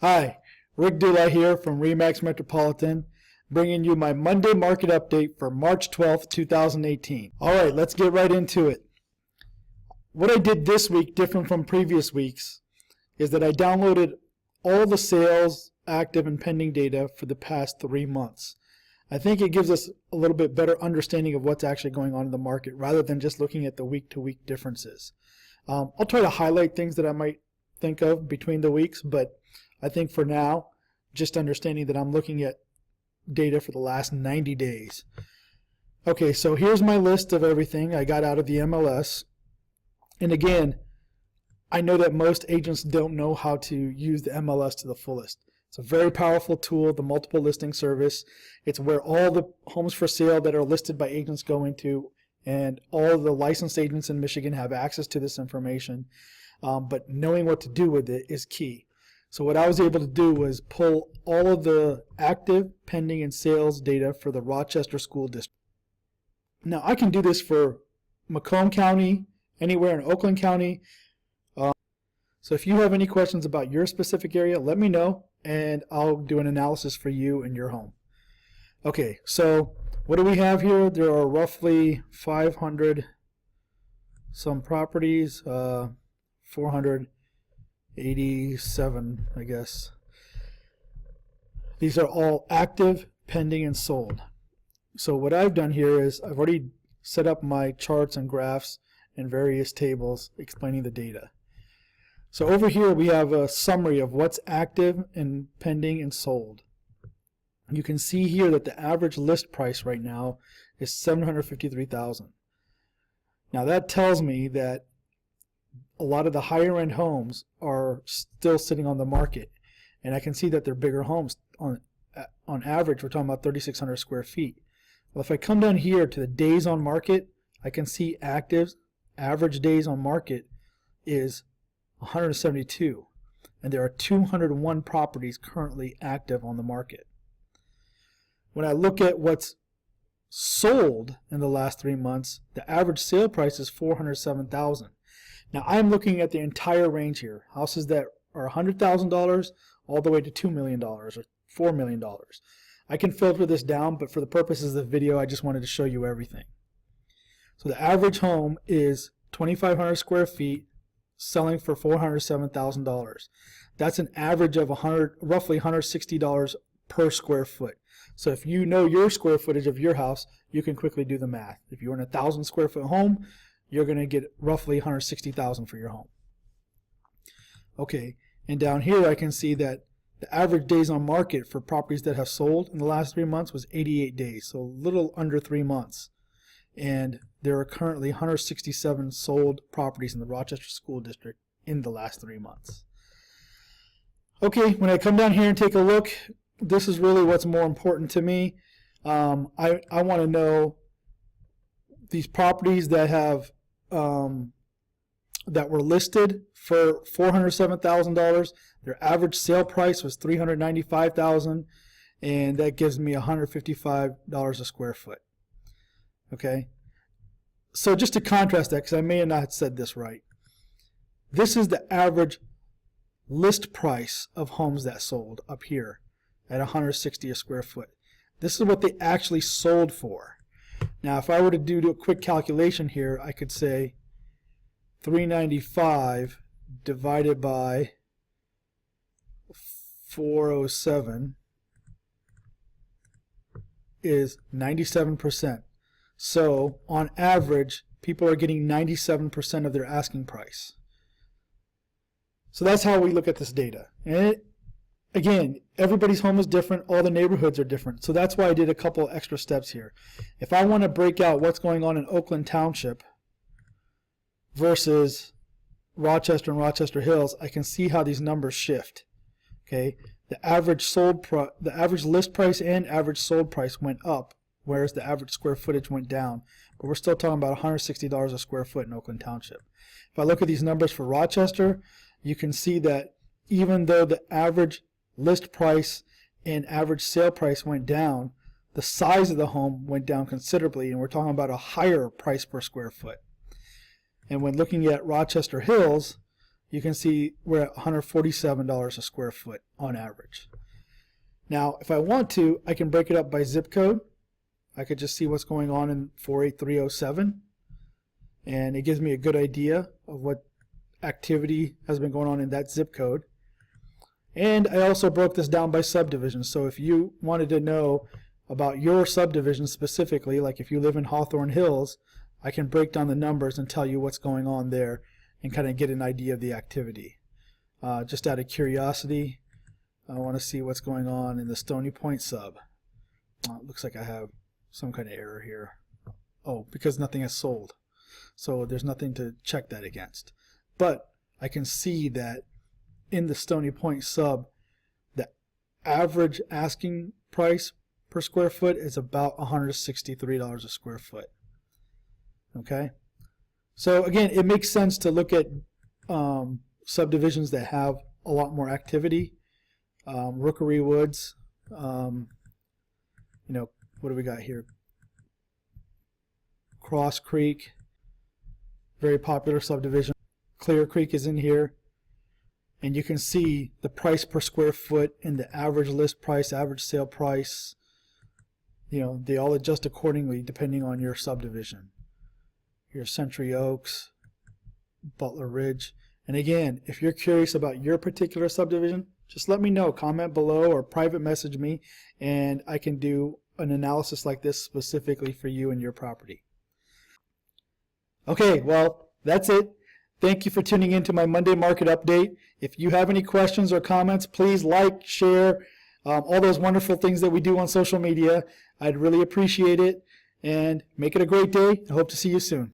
Hi, Rick Dula here from RE/MAX Metropolitan, bringing you my Monday market update for March 12th, 2018. All right, let's get right into it. What I did this week, different from previous weeks, is that I downloaded all the sales, active, and pending data for the past 3 months. I think it gives us a little bit better understanding of what's actually going on in the market rather than just looking at the week-to-week differences. I'll try to highlight things that I might think of between the weeks, but I think for now, just understanding that I'm looking at data for the last 90 days. Okay, so here's my list of everything I got out of the MLS. And again, I know that most agents don't know how to use the MLS to the fullest. It's a very powerful tool, the multiple listing service. It's where all the homes for sale that are listed by agents go into, and all the licensed agents in Michigan have access to this information. But knowing what to do with it is key. So what I was able to do was pull all of the active, pending, and sales data for the Rochester School District. Now I can do this for Macomb County, anywhere in Oakland County. So if you have any questions about your specific area, let me know and I'll do an analysis for you and your home. Okay, so what do we have here? There are roughly 500 some properties, 487, I guess. These are all active, pending, and sold. So what I've done here is I've already set up my charts and graphs and various tables explaining the data. So over here we have a summary of what's active and pending and sold. You can see here that the average list price right now is $753,000. Now that tells me that a lot of the higher end homes are still sitting on the market, and I can see that they're bigger homes. On average, we're talking about 3,600 square feet. Well, if I come down here to the days on market, I can see active average days on market is 172, and there are 201 properties currently active on the market. When I look at what's sold in the last 3 months, the average sale price is $407,000. Now I'm looking at the entire range here. Houses that are $100,000 all the way to $2 million or $4 million. I can filter this down, but for the purposes of the video, I just wanted to show you everything. So the average home is 2,500 square feet, selling for $407,000. That's an average of roughly $160 per square foot. So if you know your square footage of your house, you can quickly do the math. If you're in a 1,000 square foot home, you're going to get roughly $160,000 for your home. Okay, and down here I can see that the average days on market for properties that have sold in the last 3 months was 88 days, so a little under 3 months. And there are currently 167 sold properties in the Rochester School District in the last 3 months. Okay, when I come down here and take a look, this is really what's more important to me. I want to know these properties that have that were listed for $407,000. Their average sale price was $395,000, and that gives me $155 a square foot. Okay, so just to contrast that, because I may have not said this right, this is the average list price of homes that sold up here at $160 a square foot. This is what they actually sold for. Now if I were to do a quick calculation here, I could say 395 divided by 407 is 97%. So on average, people are getting 97% of their asking price. So that's how we look at this data. And again, everybody's home is different. All the neighborhoods are different. So that's why I did a couple extra steps here. If I want to break out what's going on in Oakland Township versus Rochester and Rochester Hills, I can see how these numbers shift. Okay, the average list price and average sold price went up, whereas the average square footage went down. But we're still talking about $160 a square foot in Oakland Township. If I look at these numbers for Rochester, you can see that even though the average list price and average sale price went down, the size of the home went down considerably, and we're talking about a higher price per square foot. And when looking at Rochester Hills, you can see we're at $147 a square foot on average. Now, if I want to, I can break it up by zip code. I could just see what's going on in 48307, and it gives me a good idea of what activity has been going on in that zip code. And I also broke this down by subdivision, so if you wanted to know about your subdivision specifically, like if you live in Hawthorne Hills, I can break down the numbers and tell you what's going on there and kind of get an idea of the activity. Just out of curiosity, I want to see what's going on in the Stony Point sub. It looks like I have some kind of error here. Oh, because nothing has sold. So there's nothing to check that against. But I can see that in the Stony Point sub, the average asking price per square foot is about $163 a square foot. Okay? So again, it makes sense to look at subdivisions that have a lot more activity. Rookery Woods, you know, what do we got here? Cross Creek, very popular subdivision. Clear Creek is in here, and you can see the price per square foot and the average list price, average sale price. You know, they all adjust accordingly depending on your subdivision. Here's Century Oaks, Butler Ridge. And again, if you're curious about your particular subdivision, just let me know. Comment below or private message me, and I can do an analysis like this specifically for you and your property. Okay, well, that's it. Thank you for tuning in to my Monday market update. If you have any questions or comments, please like, share, all those wonderful things that we do on social media. I'd really appreciate it, and make it a great day. I hope to see you soon.